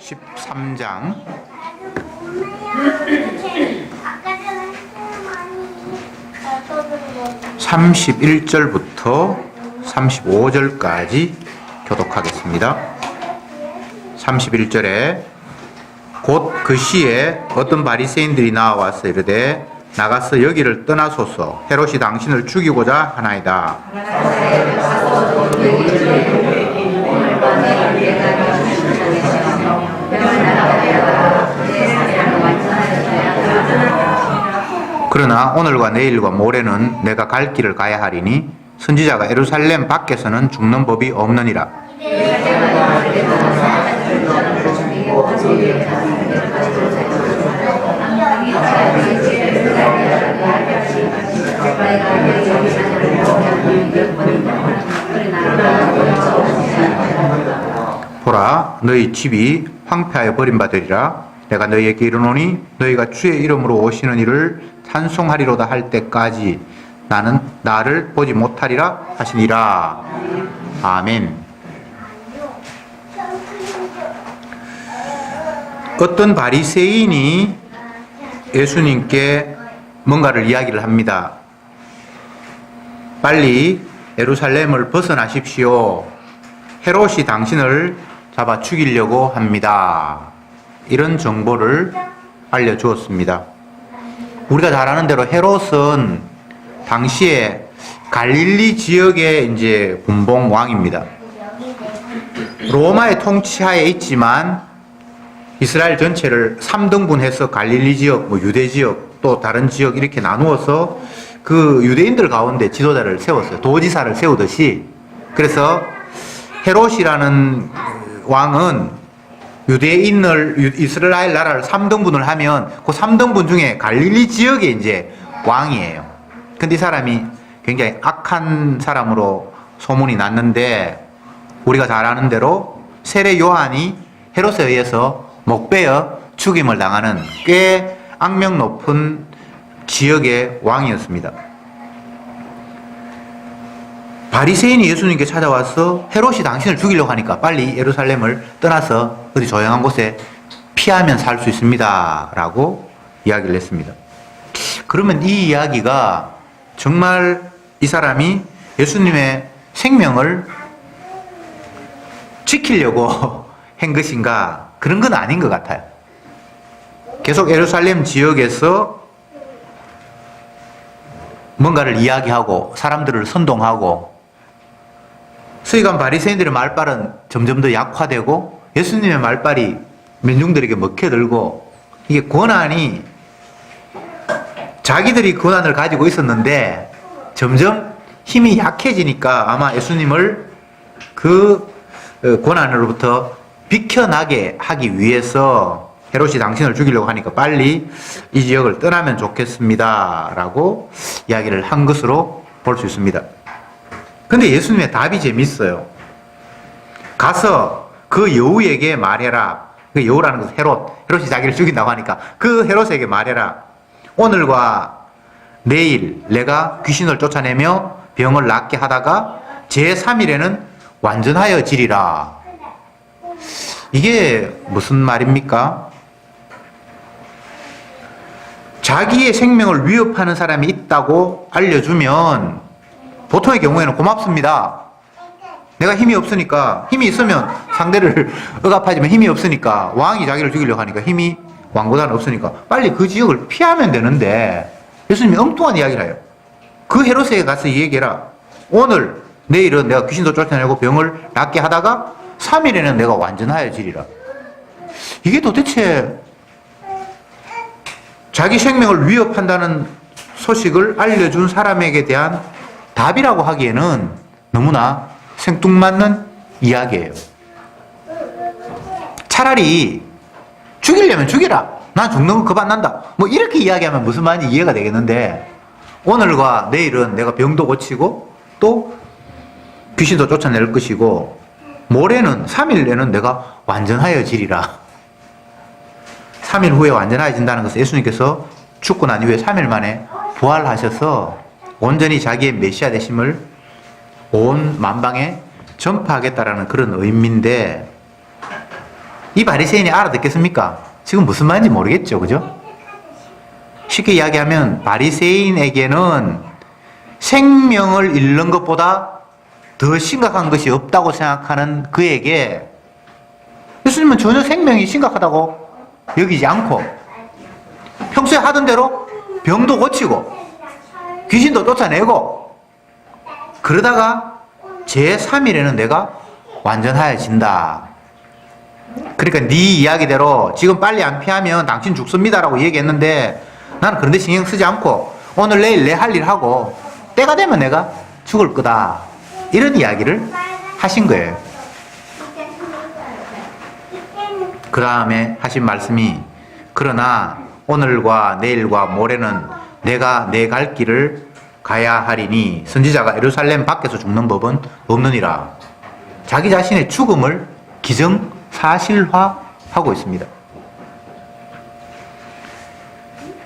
13장 31절부터 35절까지 교독하겠습니다. 31절에 곧 그 시에 어떤 바리새인들이 나와서 이르되 나가서 여기를 떠나소서 헤롯이 당신을 죽이고자 하나이다. 그러나 오늘과 내일과 모레는 내가 갈 길을 가야 하리니 선지자가 예루살렘 밖에서는 죽는 법이 없느니라. 보라, 너희 집이 황폐하여 버림받으리라. 내가 너희에게 이르노니 너희가 주의 이름으로 오시는 이를 찬송하리로다 할 때까지 나는 나를 보지 못하리라 하시니라. 아멘. 어떤 바리새인이 예수님께 뭔가를 이야기를 합니다. 빨리 예루살렘을 벗어나십시오. 헤롯이 당신을 잡아 죽이려고 합니다. 이런 정보를 알려주었습니다. 우리가 잘 아는 대로 헤롯은 당시에 갈릴리 지역의 이제 분봉 왕입니다. 로마의 통치하에 있지만 이스라엘 전체를 3등분해서 갈릴리 지역, 유대 지역, 또 다른 지역 이렇게 나누어서 그 유대인들 가운데 지도자를 세웠어요. 도지사를 세우듯이. 그래서 헤롯이라는 왕은 유대인을, 이스라엘 나라를 3등분을 하면 그 3등분 중에 갈릴리 지역의 이제 왕이에요. 근데 이 사람이 굉장히 악한 사람으로 소문이 났는데 우리가 잘 아는 대로 세례 요한이 헤롯에 의해서 목베어 죽임을 당하는 꽤 악명 높은 지역의 왕이었습니다. 바리새인이 예수님께 찾아와서 헤롯이 당신을 죽이려고 하니까 빨리 예루살렘을 떠나서 어디 조용한 곳에 피하면 살 수 있습니다 라고 이야기를 했습니다. 그러면 이 이야기가 정말 이 사람이 예수님의 생명을 지키려고 한 것인가? 그런 건 아닌 것 같아요. 계속 예루살렘 지역에서 뭔가를 이야기하고 사람들을 선동하고 서기관 바리새인들의 말발은 점점 더 약화되고 예수님의 말발이 민중들에게 먹혀들고 이게 권한이 자기들이 권한을 가지고 있었는데 점점 힘이 약해지니까 아마 예수님을 그 권한으로부터 비켜나게 하기 위해서 헤롯이 당신을 죽이려고 하니까 빨리 이 지역을 떠나면 좋겠습니다 라고 이야기를 한 것으로 볼 수 있습니다. 근데 예수님의 답이 재밌어요. 가서 그 여우에게 말해라. 그 여우라는 것은 헤롯이 자기를 죽인다고 하니까 그 헤롯에게 말해라. 오늘과 내일 내가 귀신을 쫓아내며 병을 낫게 하다가 제3일에는 완전하여 지리라. 이게 무슨 말입니까? 자기의 생명을 위협하는 사람이 있다고 알려주면 보통의 경우에는 고맙습니다. 내가 힘이 없으니까, 힘이 있으면 상대를 억압하지만 힘이 없으니까 왕이 자기를 죽이려고 하니까 힘이 왕보다는 없으니까 빨리 그 지역을 피하면 되는데 예수님이 엉뚱한 이야기를 해요. 그 헤롯에게 가서 이 얘기해라. 오늘 내일은 내가 귀신도 쫓아내고 병을 낫게 하다가 3일에는 내가 완전하여지리라. 이게 도대체 자기 생명을 위협한다는 소식을 알려준 사람에게 대한 답이라고 하기에는 너무나 생뚱맞는 이야기예요. 차라리 죽이려면 죽여라. 난 죽는 거 겁 안 난다. 뭐 이렇게 이야기하면 무슨 말인지 이해가 되겠는데 오늘과 내일은 내가 병도 고치고 또 귀신도 쫓아낼 것이고 모레는 3일에는 내가 완전하여지리라. 3일 후에 완전하여진다는 것은 예수님께서 죽고 난 이후에 3일 만에 부활하셔서 온전히 자기의 메시아 되심을 온 만방에 전파하겠다라는 그런 의미인데 이 바리새인이 알아듣겠습니까? 지금 무슨 말인지 모르겠죠, 그죠? 쉽게 이야기하면 바리새인에게는 생명을 잃는 것보다 더 심각한 것이 없다고 생각하는 그에게 예수님은 전혀 생명이 심각하다고 여기지 않고 평소에 하던 대로 병도 고치고 귀신도 쫓아내고 그러다가 제3일에는 내가 완전하여진다. 그러니까 네 이야기대로 지금 빨리 안 피하면 당신 죽습니다라고 얘기했는데 나는 그런 데 신경 쓰지 않고 오늘 내일 내 할 일 하고 때가 되면 내가 죽을 거다. 이런 이야기를 하신 거예요. 그 다음에 하신 말씀이 그러나 오늘과 내일과 모레는 내가 내 갈 길을 가야 하리니 선지자가 예루살렘 밖에서 죽는 법은 없느니라. 자기 자신의 죽음을 기정사실화하고 있습니다.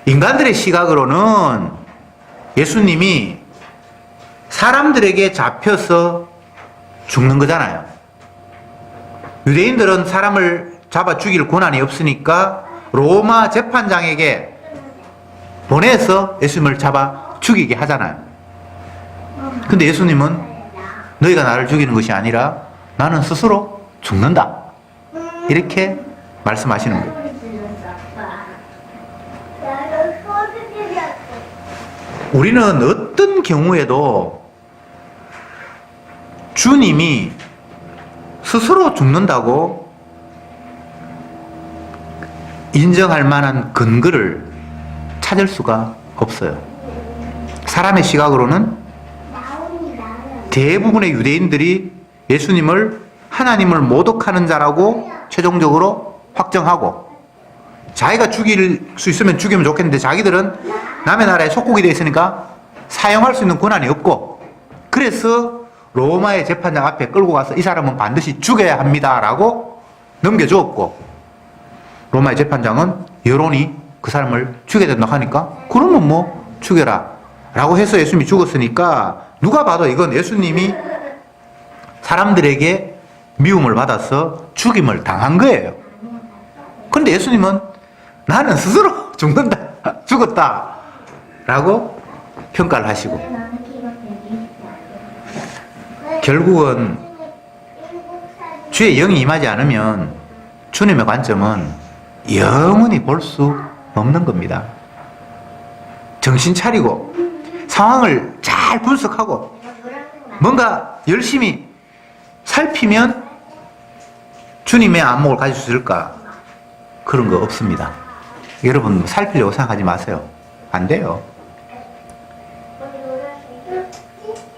인간들의 시각으로는 예수님이 사람들에게 잡혀서 죽는 거잖아요. 유대인들은 사람을 잡아 죽일 권한이 없으니까 로마 재판장에게 보내서 예수님을 잡아 죽이게 하잖아요. 근데 예수님은 너희가 나를 죽이는 것이 아니라 나는 스스로 죽는다. 이렇게 말씀하시는 거예요. 우리는 어떤 경우에도 주님이 스스로 죽는다고 인정할 만한 근거를 찾을 수가 없어요. 사람의 시각으로는 대부분의 유대인들이 예수님을 하나님을 모독하는 자라고 최종적으로 확정하고 자기가 죽일 수 있으면 죽이면 좋겠는데 자기들은 남의 나라에 속국이 되어 있으니까 사용할 수 있는 권한이 없고 그래서 로마의 재판장 앞에 끌고 가서 이 사람은 반드시 죽여야 합니다 라고 넘겨주었고 로마의 재판장은 여론이 그 사람을 죽여야 된다고 하니까 그러면 뭐 죽여라 라고 해서 예수님이 죽었으니까 누가 봐도 이건 예수님이 사람들에게 미움을 받아서 죽임을 당한 거예요. 그런데 예수님은 나는 스스로 죽는다, 죽었다 라고 평가를 하시고 결국은 주의 영이 임하지 않으면 주님의 관점은 영원히 볼 수 없는 겁니다. 정신 차리고 상황을 잘 분석하고 뭔가 열심히 살피면 주님의 안목을 가질 수 있을까? 그런 거 없습니다. 여러분 살피려고 생각하지 마세요. 안 돼요.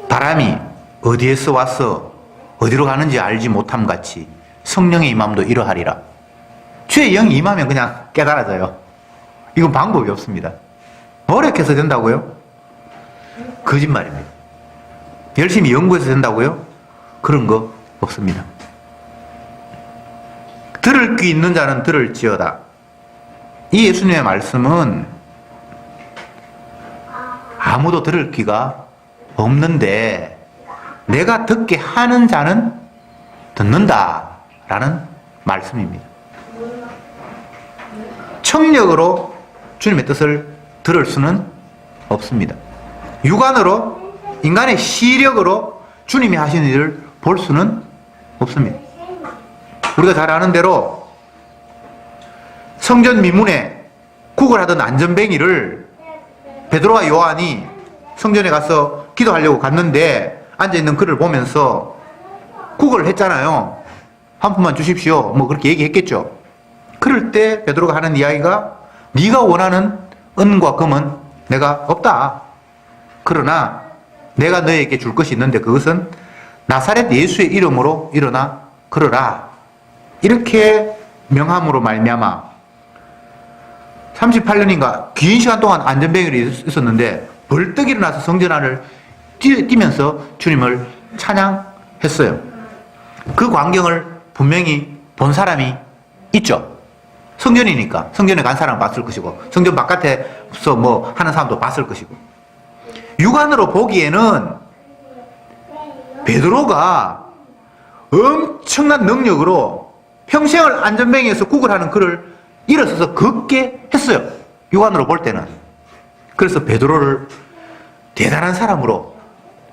바람이 어디에서 와서 어디로 가는지 알지 못함 같이 성령의 임함도 이러하리라. 주의 영이 임하면 그냥 깨달아져요. 이건 방법이 없습니다. 노력해서 된다고요? 거짓말입니다. 열심히 연구해서 된다고요? 그런 거 없습니다. 들을 귀 있는 자는 들을지어다. 이 예수님의 말씀은 아무도 들을 귀가 없는데 내가 듣게 하는 자는 듣는다라는 말씀입니다. 청력으로 주님의 뜻을 들을 수는 없습니다. 육안으로 인간의 시력으로 주님이 하시는 일을 볼 수는 없습니다. 우리가 잘 아는 대로 성전 미문에 구걸하던 안전뱅이를 베드로와 요한이 성전에 가서 기도하려고 갔는데 앉아있는 그를 보면서 구걸을 했잖아요. 한 푼만 주십시오. 뭐 그렇게 얘기했겠죠. 그럴 때 베드로가 하는 이야기가 네가 원하는 은과 금은 내가 없다. 그러나 내가 너에게 줄 것이 있는데 그것은 나사렛 예수의 이름으로 일어나 걸어라. 이렇게 명함으로 말미암아 38년인가 긴 시간 동안 안전뱅이로 있었는데 벌떡 일어나서 성전 안을 뛰면서 주님을 찬양했어요. 그 광경을 분명히 본 사람이 있죠. 성전이니까 성전에 간 사람은 봤을 것이고 성전 바깥에서 뭐 하는 사람도 봤을 것이고 육안으로 보기에는 베드로가 엄청난 능력으로 평생을 안전뱅이에서 구걸하는 그를 일어서서 걷게 했어요. 육안으로 볼 때는. 그래서 베드로를 대단한 사람으로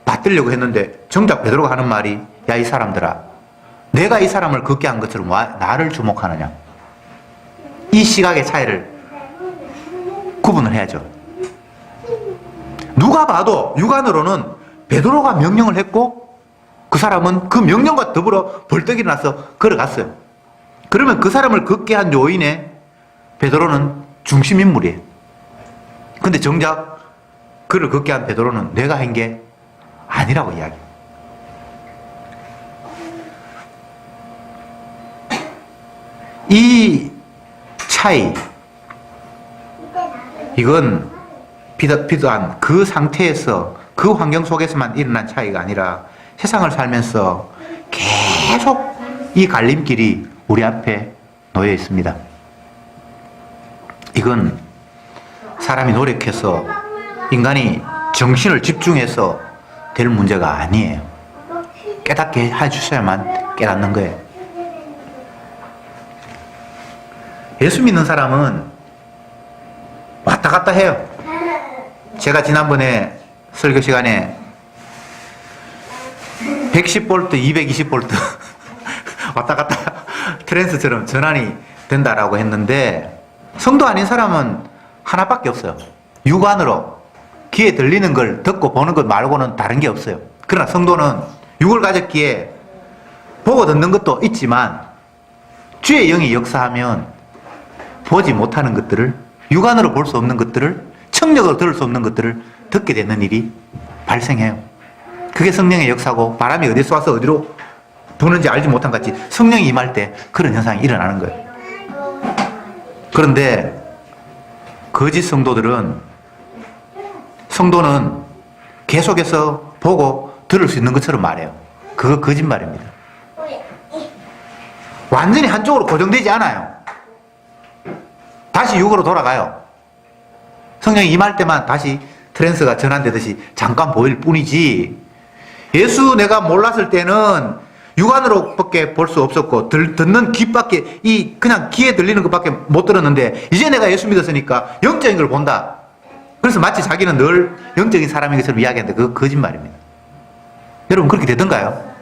받들려고 했는데 정작 베드로가 하는 말이 야, 이 사람들아, 내가 이 사람을 걷게 한 것처럼 나를 주목하느냐. 이 시각의 차이를 구분을 해야죠. 누가 봐도 육안으로는 베드로가 명령을 했고 그 사람은 그 명령과 더불어 벌떡 일어나서 걸어갔어요. 그러면 그 사람을 걷게 한 요인에 베드로는 중심인물이에요. 근데 정작 그를 걷게 한 베드로는 내가 한 게 아니라고 이야기해요. 이 차이, 이건 비단 그 상태에서 그 환경 속에서만 일어난 차이가 아니라 세상을 살면서 계속 이 갈림길이 우리 앞에 놓여 있습니다. 이건 사람이 노력해서 인간이 정신을 집중해서 될 문제가 아니에요. 깨닫게 해주셔야만 깨닫는 거예요. 예수 믿는 사람은 왔다 갔다 해요. 제가 지난번에 설교 시간에 110V, 220V 왔다 갔다 트랜스처럼 전환이 된다라고 했는데 성도 아닌 사람은 하나밖에 없어요. 육안으로 귀에 들리는 걸 듣고 보는 것 말고는 다른 게 없어요. 그러나 성도는 육을 가졌기에 보고 듣는 것도 있지만 주의 영이 역사하면 보지 못하는 것들을, 육안으로 볼 수 없는 것들을, 청력으로 들을 수 없는 것들을 듣게 되는 일이 발생해요. 그게 성령의 역사고 바람이 어디서 와서 어디로 부는지 알지 못한 것 같이 성령이 임할 때 그런 현상이 일어나는 거예요. 그런데 거짓 성도는 계속해서 보고 들을 수 있는 것처럼 말해요. 그거 거짓말입니다. 완전히 한쪽으로 고정되지 않아요. 다시 육으로 돌아가요. 성령이 임할 때만 다시 트랜스가 전환되듯이 잠깐 보일 뿐이지, 예수 내가 몰랐을 때는 육안으로밖에 볼 수 없었고 듣는 귀밖에, 그냥 귀에 들리는 것밖에 못 들었는데 이제 내가 예수 믿었으니까 영적인 걸 본다. 그래서 마치 자기는 늘 영적인 사람인 것처럼 이야기하는데 그거 거짓말입니다. 여러분 그렇게 되던가요?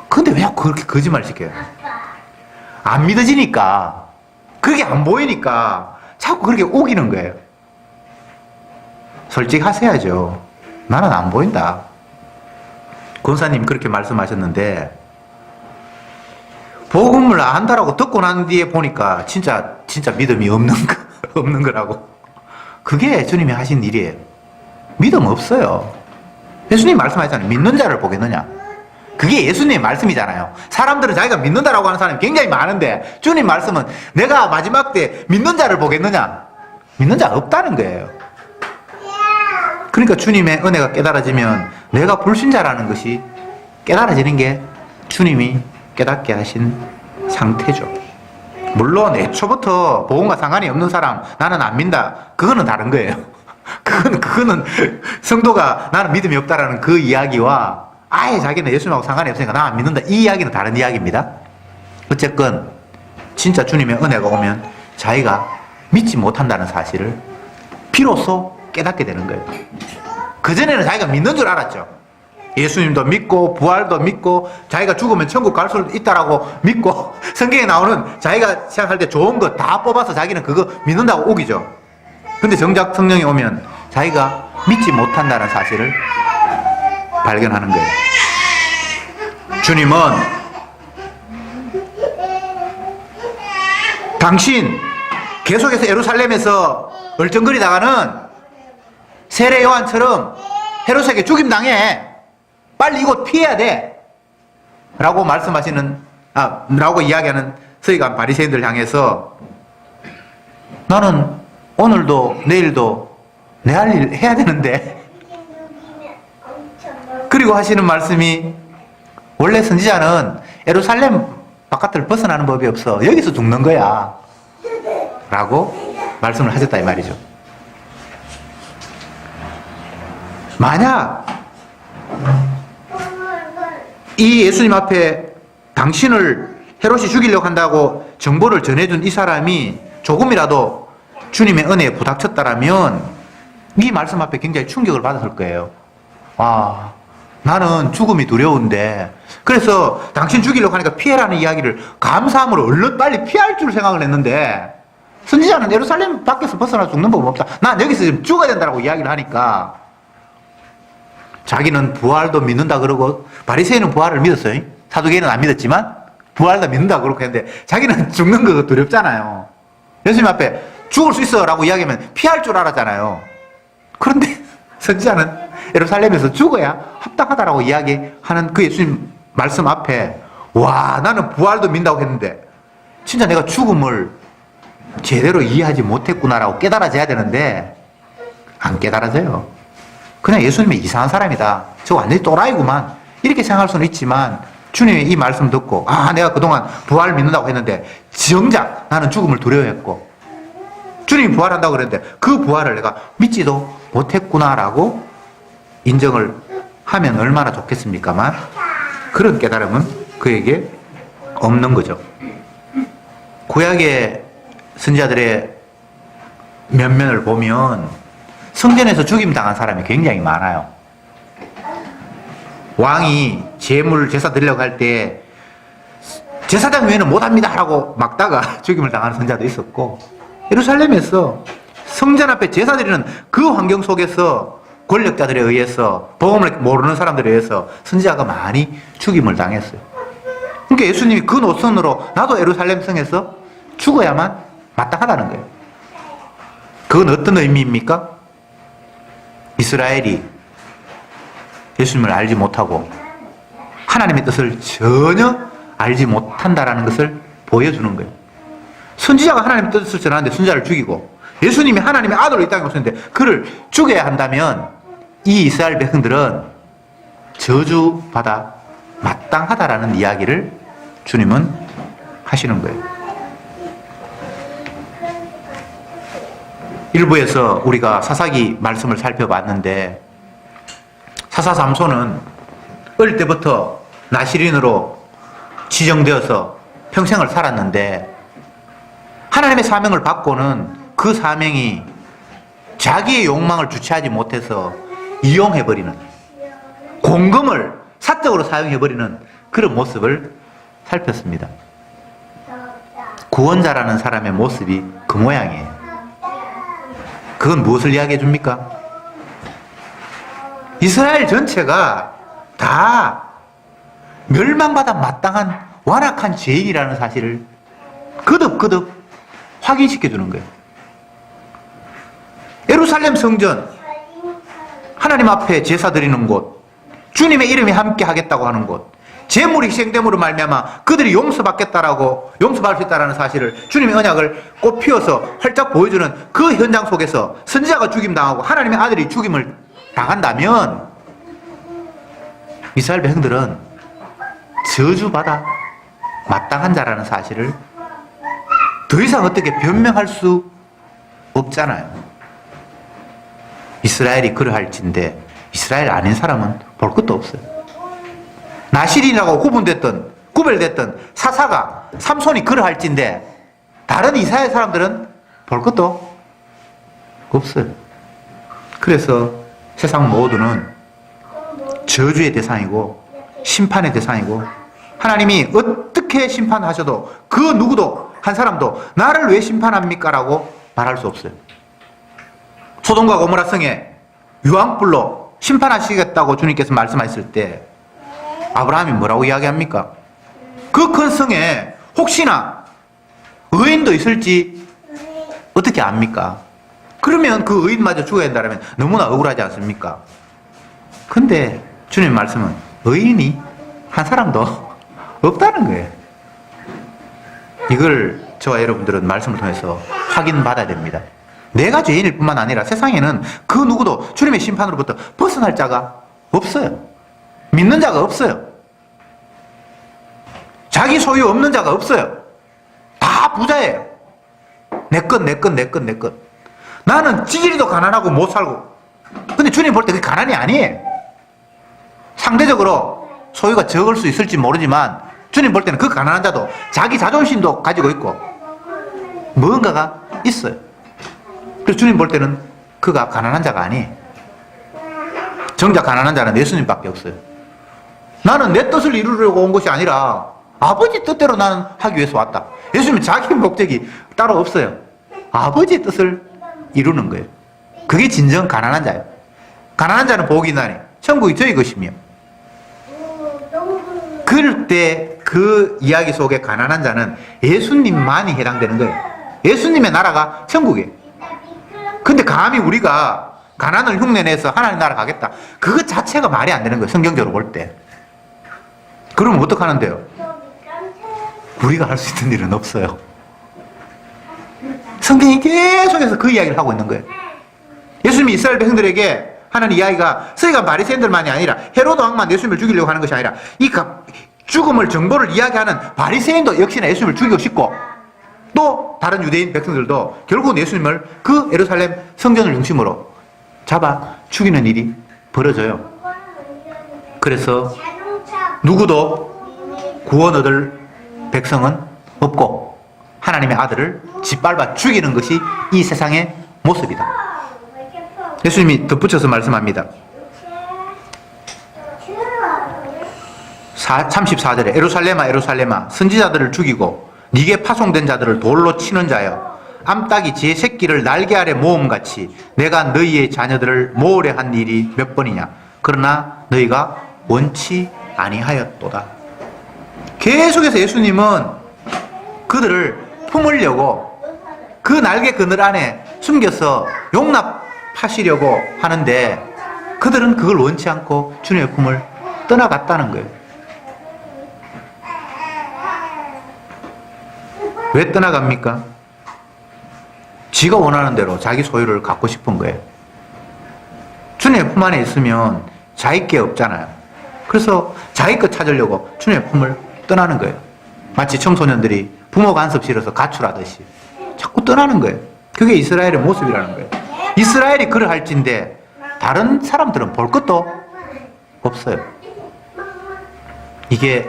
근데 왜 그렇게 거짓말 시켜요? 안 믿어지니까, 그게 안 보이니까 자꾸 그렇게 우기는 거예요. 솔직하셔야죠. 나는 안 보인다. 권사님 그렇게 말씀하셨는데 복음을 안다라고 듣고 난 뒤에 보니까 진짜 믿음이 없는 거라고. 그게 주님이 하신 일이에요. 믿음 없어요. 예수님 말씀하셨잖아요. 믿는 자를 보겠느냐. 그게 예수님의 말씀이잖아요. 사람들은 자기가 믿는다라고 하는 사람이 굉장히 많은데 주님 말씀은 내가 마지막 때 믿는 자를 보겠느냐. 믿는 자가 없다는 거예요. 그러니까 주님의 은혜가 깨달아지면 내가 불신자라는 것이 깨달아지는 게 주님이 깨닫게 하신 상태죠. 물론 애초부터 복음과 상관이 없는 사람, 나는 안 믿는다, 그거는 다른 거예요. 그거는 성도가 나는 믿음이 없다라는 그 이야기와 아예 자기는 예수님하고 상관이 없으니까 나 안 믿는다, 이 이야기는 다른 이야기입니다. 어쨌건 진짜 주님의 은혜가 오면 자기가 믿지 못한다는 사실을 비로소 깨닫게 되는 거예요. 그전에는 자기가 믿는 줄 알았죠. 예수님도 믿고 부활도 믿고 자기가 죽으면 천국 갈 수 있다라고 믿고 성경에 나오는 자기가 생각할 때 좋은 거 다 뽑아서 자기는 그거 믿는다고 우기죠. 근데 정작 성령이 오면 자기가 믿지 못한다는 사실을 발견하는 거예요. 주님은 당신 계속해서 예루살렘에서 얼쩡거리다가는 세례 요한처럼 헤롯에게 죽임당해. 빨리 이곳 피해야 돼. 라고 라고 이야기하는 서기관 바리새인들 향해서 나는 오늘도 내일도 내 할 일 해야 되는데. 그리고 하시는 말씀이 원래 선지자는 예루살렘 바깥을 벗어나는 법이 없어. 여기서 죽는 거야. 라고 말씀을 하셨다 이 말이죠. 만약 이 예수님 앞에 당신을 헤롯이 죽이려고 한다고 정보를 전해준 이 사람이 조금이라도 주님의 은혜에 부닥쳤다라면 이 말씀 앞에 굉장히 충격을 받았을 거예요. 아, 나는 죽음이 두려운데 그래서 당신 죽이려고 하니까 피해라는 이야기를 감사함으로 얼른 빨리 피할 줄 생각을 했는데 선지자는 예루살렘 밖에서 벗어나 죽는 법 없다. 난 여기서 지금 죽어야 된다고 이야기를 하니까 자기는 부활도 믿는다 그러고 바리새인은 부활을 믿었어요. 사두개인은 안 믿었지만 부활도 믿는다 그러고 했는데 자기는 죽는 거 두렵잖아요. 예수님 앞에 죽을 수 있어 라고 이야기하면 피할 줄 알았잖아요. 그런데 선지자는 예루살렘에서 죽어야 합당하다라고 이야기하는 그 예수님 말씀 앞에 와, 나는 부활도 믿는다고 했는데 진짜 내가 죽음을 제대로 이해하지 못했구나라고 깨달아져야 되는데 안 깨달아져요. 그냥 예수님이 이상한 사람이다, 저 완전히 또라이구만 이렇게 생각할 수는 있지만 주님의 이 말씀 듣고 아, 내가 그동안 부활을 믿는다고 했는데 정작 나는 죽음을 두려워했고 주님이 부활한다고 그랬는데 그 부활을 내가 믿지도 못했구나라고 인정을 하면 얼마나 좋겠습니까만 그런 깨달음은 그에게 없는 거죠. 구약의 선지자들의 면면을 보면 성전에서 죽임당한 사람이 굉장히 많아요. 왕이 제물 제사 드리려고 할 때 제사장 외에는 못합니다 라고 막다가 죽임을 당하는 선지자도 있었고, 예루살렘에서 성전 앞에 제사 드리는 그 환경 속에서 권력자들에 의해서, 복음을 모르는 사람들에 의해서 선지자가 많이 죽임을 당했어요. 그러니까 예수님이 그 노선으로 나도 예루살렘 성에서 죽어야만 마땅하다는 거예요. 그건 어떤 의미입니까? 이스라엘이 예수님을 알지 못하고 하나님의 뜻을 전혀 알지 못한다라는 것을 보여주는 거예요. 선지자가 하나님의 뜻을 전하는데 선지자를 죽이고, 예수님이 하나님의 아들로 이 땅에 오셨는데 그를 죽여야 한다면 이 이스라엘 백성들은 저주받아 마땅하다라는 이야기를 주님은 하시는 거예요. 일부에서 우리가 사사기 말씀을 살펴봤는데, 사사 삼손은 어릴 때부터 나시린으로 지정되어서 평생을 살았는데, 하나님의 사명을 받고는 그 사명이 자기의 욕망을 주체하지 못해서 이용해버리는, 공금을 사적으로 사용해버리는 그런 모습을 살폈습니다. 구원자라는 사람의 모습이 그 모양이에요. 그건 무엇을 이야기해 줍니까? 이스라엘 전체가 다 멸망받아 마땅한 완악한 죄인이라는 사실을 거듭거듭 확인시켜 주는 거예요. 예루살렘 성전, 하나님 앞에 제사 드리는 곳, 주님의 이름이 함께 하겠다고 하는 곳, 제물이 희생됨으로 말미암아 그들이 용서받겠다라고, 용서받을 수 있다는 사실을, 주님의 언약을 꽃피워서 활짝 보여주는 그 현장 속에서 선지자가 죽임당하고 하나님의 아들이 죽임을 당한다면 이스라엘 백성들은 저주받아 마땅한 자라는 사실을 더 이상 어떻게 변명할 수 없잖아요. 이스라엘이 그러할진데 이스라엘 아닌 사람은 볼 것도 없어요. 나실이라고 구별됐던 사사가, 삼손이 그러할진데 다른 이스라엘 사람들은 볼 것도 없어요. 그래서 세상 모두는 저주의 대상이고 심판의 대상이고, 하나님이 어떻게 심판하셔도 그 누구도 한 사람도 나를 왜 심판합니까? 라고 말할 수 없어요. 소돔과 고모라 성에 유황불로 심판하시겠다고 주님께서 말씀하셨을 때 아브라함이 뭐라고 이야기합니까? 그 큰 성에 혹시나 의인도 있을지 어떻게 압니까? 그러면 그 의인마저 죽어야 된다면 너무나 억울하지 않습니까? 근데 주님 말씀은 의인이 한 사람도 없다는 거예요. 이걸 저와 여러분들은 말씀을 통해서 확인받아야 됩니다. 내가 죄인일 뿐만 아니라 세상에는 그 누구도 주님의 심판으로부터 벗어날 자가 없어요. 믿는 자가 없어요. 자기 소유 없는 자가 없어요. 다 부자예요. 내 것. 나는 지지리도 가난하고 못 살고. 근데 주님 볼 때 그게 가난이 아니에요. 상대적으로 소유가 적을 수 있을지 모르지만 주님 볼 때는 그 가난한 자도 자기 자존심도 가지고 있고 뭔가가 있어요. 그래서 주님 볼 때는 그가 가난한 자가 아니에요. 정작 가난한 자는 예수님밖에 없어요. 나는 내 뜻을 이루려고 온 것이 아니라 아버지 뜻대로 나는 하기 위해서 왔다. 예수님은 자기 목적이 따로 없어요. 아버지의 뜻을 이루는 거예요. 그게 진정 가난한 자예요. 가난한 자는 복이 있나니 천국이 저희 것이며. 그럴 때 그 이야기 속에 가난한 자는 예수님만이 해당되는 거예요. 예수님의 나라가 천국이에요. 근데 감히 우리가 가난을 흉내내서 하나님 나라 가겠다. 그것 자체가 말이 안 되는 거예요. 성경적으로 볼 때. 그러면 어떡하는데요? 우리가 할 수 있는 일은 없어요. 성경이 계속해서 그 이야기를 하고 있는 거예요. 예수님이 이스라엘 백성들에게 하는 이야기가 서기관 바리새인들만이 아니라 헤로드 왕만 예수님을 죽이려고 하는 것이 아니라 이 죽음을 정보를 이야기하는 바리새인도 역시나 예수님을 죽이고 싶고 또 다른 유대인 백성들도 결국은 예수님을 그 예루살렘 성전을 중심으로 잡아 죽이는 일이 벌어져요. 그래서 누구도 구원 얻을 백성은 없고 하나님의 아들을 짓밟아 죽이는 것이 이 세상의 모습이다. 예수님이 덧붙여서 말씀합니다. 34절에 예루살렘아 예루살렘아 선지자들을 죽이고 네게 파송된 자들을 돌로 치는 자여 암탉이 제 새끼를 날개 아래 모음같이 내가 너희의 자녀들을 모으려 한 일이 몇 번이냐. 그러나 너희가 원치 아니하였도다. 계속해서 예수님은 그들을 품으려고 그 날개 그늘 안에 숨겨서 용납하시려고 하는데 그들은 그걸 원치 않고 주님의 품을 떠나갔다는 거예요. 왜 떠나갑니까? 지가 원하는 대로 자기 소유를 갖고 싶은 거예요. 주님의 품 안에 있으면 자기 게 없잖아요. 그래서 자기 것 찾으려고 주님의 품을 떠나는 거예요. 마치 청소년들이 부모 간섭 싫어서 가출하듯이 자꾸 떠나는 거예요. 그게 이스라엘의 모습이라는 거예요. 이스라엘이 그를 할진데 다른 사람들은 볼 것도 없어요. 이게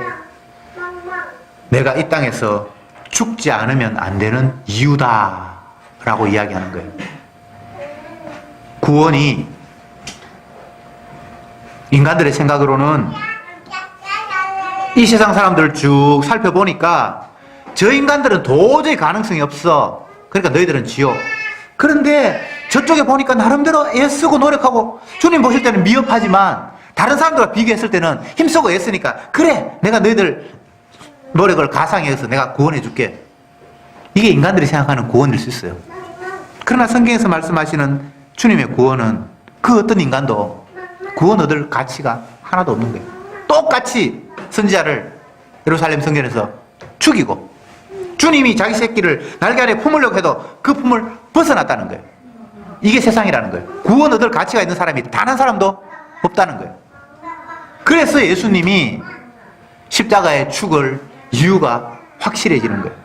내가 이 땅에서 죽지 않으면 안 되는 이유다라고 이야기하는 거예요. 구원이 인간들의 생각으로는 이 세상 사람들을 쭉 살펴보니까 저 인간들은 도저히 가능성이 없어. 그러니까 너희들은 지옥. 그런데 저쪽에 보니까 나름대로 애쓰고 노력하고 주님 보실 때는 미흡하지만 다른 사람들과 비교했을 때는 힘쓰고 애쓰니까 그래 내가 너희들 노력을 가상해서 내가 구원해 줄게. 이게 인간들이 생각하는 구원일 수 있어요. 그러나 성경에서 말씀하시는 주님의 구원은 그 어떤 인간도 구원 얻을 가치가 하나도 없는 거예요. 똑같이 선지자를 예루살렘 성전에서 죽이고 주님이 자기 새끼를 날개 아래 품으려고 해도 그 품을 벗어났다는 거예요. 이게 세상이라는 거예요. 구원 얻을 가치가 있는 사람이 단 한 사람도 없다는 거예요. 그래서 예수님이 십자가에 죽을 이유가 확실해지는 거예요.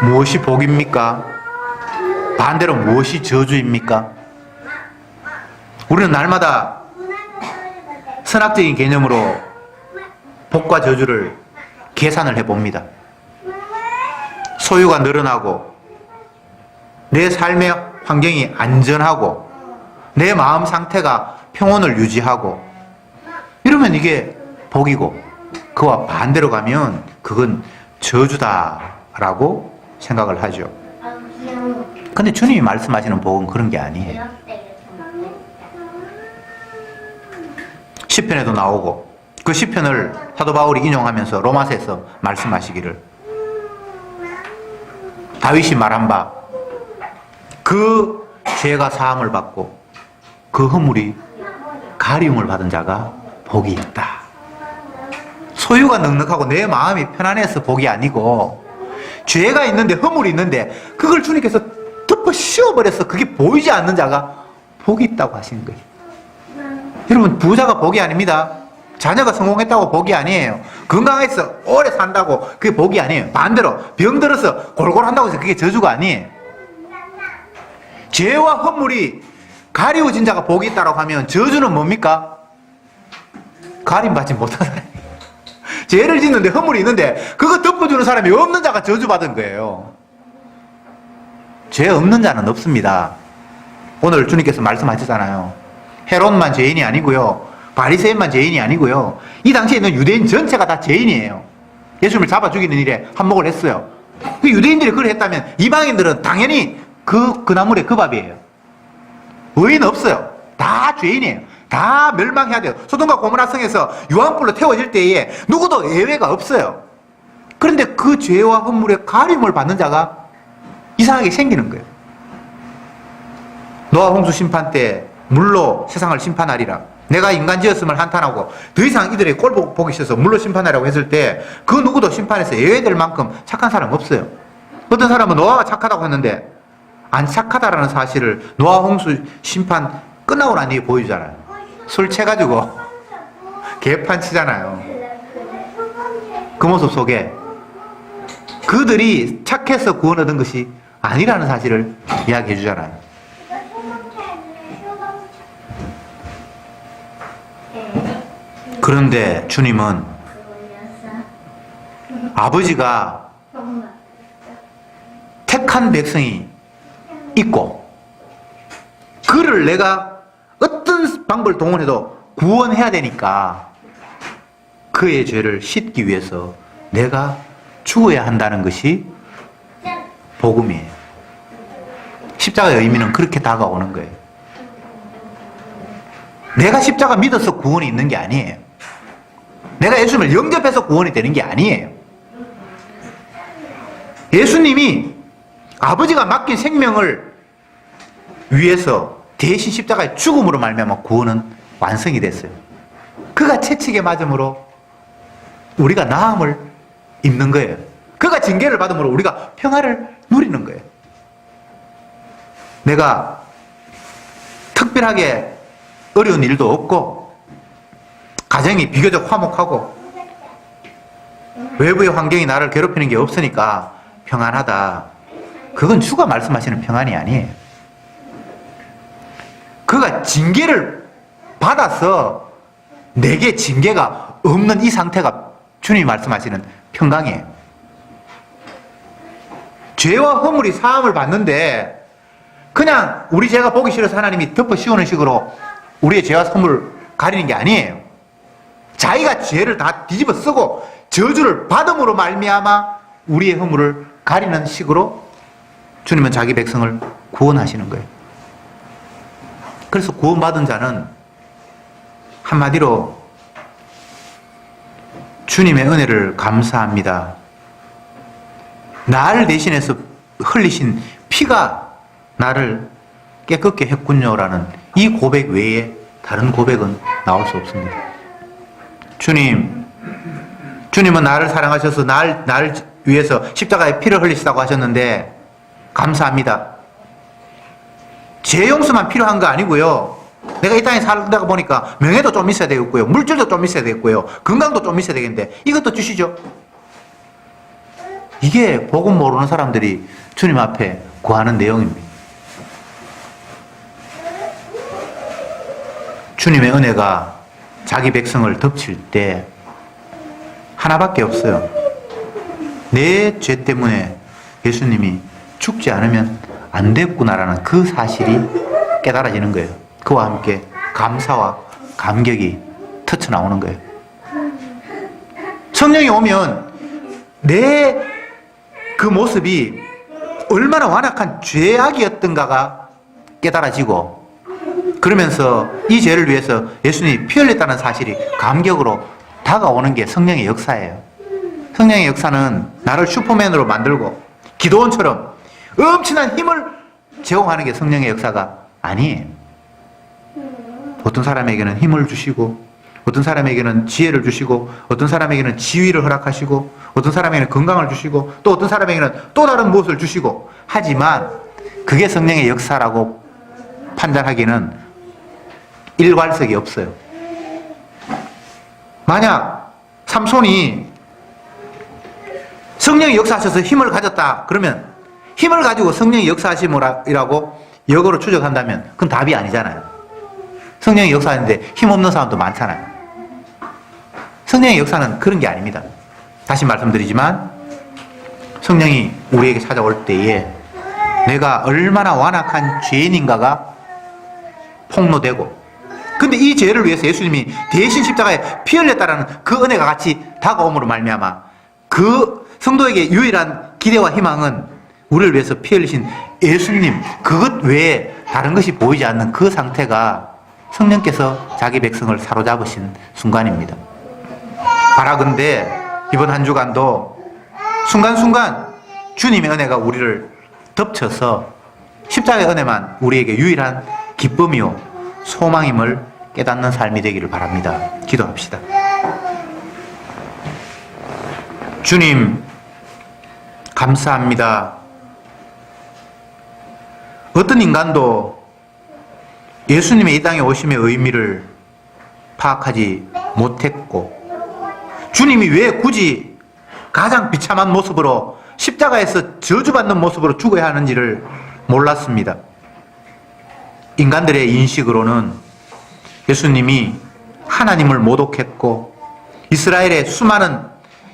무엇이 복입니까? 반대로 무엇이 저주입니까? 우리는 날마다 선학적인 개념으로 복과 저주를 계산을 해봅니다. 소유가 늘어나고 내 삶의 환경이 안전하고 내 마음 상태가 평온을 유지하고 이러면 이게 복이고 그와 반대로 가면 그건 저주다라고 생각을 하죠. 근데 주님이 말씀하시는 복은 그런 게 아니에요. 시편에도 나오고 그 시편을 사도 바울이 인용하면서 로마서에서 말씀하시기를 다윗이 말한 바 그 죄가 사함을 받고 그 허물이 가리움을 받은 자가 복이 있다. 소유가 넉넉하고 내 마음이 편안해서 복이 아니고 죄가 있는데 허물이 있는데 그걸 주님께서 덮어 씌워버려서 그게 보이지 않는 자가 복이 있다고 하시는 거예요. 여러분 부자가 복이 아닙니다. 자녀가 성공했다고 복이 아니에요. 건강해서 오래 산다고 그게 복이 아니에요. 반대로 병들어서 골골한다고 해서 그게 저주가 아니에요. 죄와 허물이 가리워진 자가 복이 있다고 하면 저주는 뭡니까? 가림받지 못한 사람이. 죄를 짓는데 허물이 있는데 그거 덮어주는 사람이 없는 자가 저주받은 거예요. 죄 없는 자는 없습니다. 오늘 주님께서 말씀하셨잖아요. 헤롯만 죄인이 아니고요. 바리새인만 죄인이 아니고요. 이 당시에 있는 유대인 전체가 다 죄인이에요. 예수님을 잡아 죽이는 일에 한몫을 했어요. 그 유대인들이 그걸 했다면 이방인들은 당연히 그 나물의 그 밥이에요. 의인 없어요. 다 죄인이에요. 다 멸망해야 돼요. 소돔과 고모라 성에서 유황불로 태워질 때에 누구도 예외가 없어요. 그런데 그 죄와 허물의 가림을 받는 자가 이상하게 생기는 거예요. 노아 홍수 심판 때 물로 세상을 심판하리라. 내가 인간지었음을 한탄하고 더 이상 이들의 꼴 보기 싫어서 물로 심판하라고 했을 때 그 누구도 심판에서 예외될 만큼 착한 사람 없어요. 어떤 사람은 노아가 착하다고 했는데 안 착하다라는 사실을 노아 홍수 심판 끝나고 난 뒤에 보여주잖아요. 술 취해가지고 개판 치잖아요. 그 모습 속에 그들이 착해서 구원 얻은 것이 아니라는 사실을 이야기해 주잖아요. 그런데 주님은 아버지가 택한 백성이 있고 그를 내가 어떤 방법을 동원해도 구원해야 되니까 그의 죄를 씻기 위해서 내가 죽어야 한다는 것이 복음이에요. 십자가의 의미는 그렇게 다가오는 거예요. 내가 십자가 믿어서 구원이 있는 게 아니에요. 내가 예수님을 영접해서 구원이 되는 게 아니에요. 예수님이 아버지가 맡긴 생명을 위해서 대신 십자가의 죽음으로 말미암아 구원은 완성이 됐어요. 그가 채찍에 맞음으로 우리가 나음을 입는 거예요. 그가 징계를 받음으로 우리가 평화를 누리는 거예요. 내가 특별하게 어려운 일도 없고 가정이 비교적 화목하고 외부의 환경이 나를 괴롭히는 게 없으니까 평안하다. 그건 주가 말씀하시는 평안이 아니에요. 그가 징계를 받아서 내게 징계가 없는 이 상태가 주님이 말씀하시는 평강이에요. 죄와 허물이 사함을 받는데 그냥 우리 죄가 보기 싫어서 하나님이 덮어 씌우는 식으로 우리의 죄와 허물을 가리는 게 아니에요. 자기가 죄를 다 뒤집어 쓰고 저주를 받음으로 말미암아 우리의 허물을 가리는 식으로 주님은 자기 백성을 구원하시는 거예요. 그래서 구원받은 자는 한마디로 주님의 은혜를 감사합니다. 나를 대신해서 흘리신 피가 나를 깨끗게 했군요라는 이 고백 외에 다른 고백은 나올 수 없습니다. 주님은 나를 사랑하셔서 나를 위해서 십자가에 피를 흘리시다고 하셨는데 감사합니다. 죄 용서만 필요한 거 아니고요. 내가 이 땅에 살다가 보니까 명예도 좀 있어야 되겠고요. 물질도 좀 있어야 되겠고요. 건강도 좀 있어야 되겠는데 이것도 주시죠. 이게 복음 모르는 사람들이 주님 앞에 구하는 내용입니다. 주님의 은혜가 자기 백성을 덮칠 때 하나밖에 없어요. 내 죄 때문에 예수님이 죽지 않으면 안 됐구나라는 그 사실이 깨달아지는 거예요. 그와 함께 감사와 감격이 터쳐나오는 거예요. 성령이 오면 내 그 모습이 얼마나 완악한 죄악이었던가가 깨달아지고 그러면서 이 죄를 위해서 예수님이 피 흘렸다는 사실이 감격으로 다가오는 게 성령의 역사예요. 성령의 역사는 나를 슈퍼맨으로 만들고 기도원처럼 엄청난 힘을 제공하는 게 성령의 역사가 아니에요. 어떤 사람에게는 힘을 주시고 어떤 사람에게는 지혜를 주시고 어떤 사람에게는 지위를 허락하시고 어떤 사람에게는 건강을 주시고 또 어떤 사람에게는 또 다른 무엇을 주시고 하지만 그게 성령의 역사라고 판단하기는 일관성이 없어요. 만약 삼손이 성령이 역사하셔서 힘을 가졌다 그러면 힘을 가지고 성령이 역사하심이라고 역으로 추적한다면 그건 답이 아니잖아요. 성령이 역사하는데 힘없는 사람도 많잖아요. 성령의 역사는 그런 게 아닙니다. 다시 말씀드리지만 성령이 우리에게 찾아올 때에 내가 얼마나 완악한 죄인인가가 폭로되고, 근데 이 죄를 위해서 예수님이 대신 십자가에 피 흘렸다라는 그 은혜가 같이 다가옴으로 말미암아 그 성도에게 유일한 기대와 희망은 우리를 위해서 피 흘리신 예수님, 그것 외에 다른 것이 보이지 않는 그 상태가 성령께서 자기 백성을 사로잡으신 순간입니다. 바라건대 이번 한 주간도 순간순간 주님의 은혜가 우리를 덮쳐서 십자가의 은혜만 우리에게 유일한 기쁨이요 소망임을 깨닫는 삶이 되기를 바랍니다. 기도합시다. 주님, 감사합니다. 어떤 인간도 예수님의 이 땅에 오심의 의미를 파악하지 못했고, 주님이 왜 굳이 가장 비참한 모습으로 십자가에서 저주받는 모습으로 죽어야 하는지를 몰랐습니다. 인간들의 인식으로는 예수님이 하나님을 모독했고 이스라엘의 수많은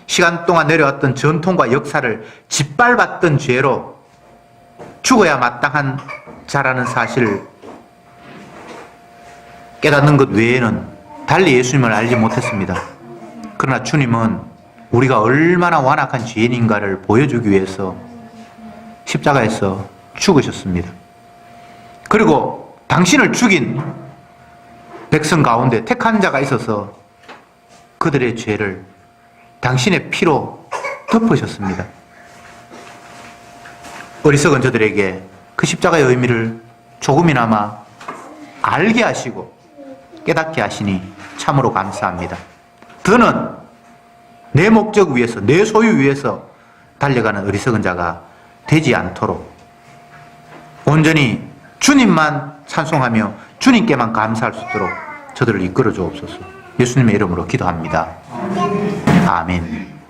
시간 동안 내려왔던 전통과 역사를 짓밟았던 죄로 죽어야 마땅한 자라는 사실을 깨닫는 것 외에는 달리 예수님을 알지 못했습니다. 그러나 주님은 우리가 얼마나 완악한 죄인인가를 보여주기 위해서 십자가에서 죽으셨습니다. 그리고 당신을 죽인 백성 가운데 택한 자가 있어서 그들의 죄를 당신의 피로 덮으셨습니다. 어리석은 저들에게 그 십자가의 의미를 조금이나마 알게 하시고 깨닫게 하시니 참으로 감사합니다. 더는 내 목적 위해서, 내 소유 위해서 달려가는 어리석은 자가 되지 않도록 온전히 주님만 찬송하며 주님께만 감사할 수 있도록 저들을 이끌어 주옵소서. 예수님의 이름으로 기도합니다. 아멘.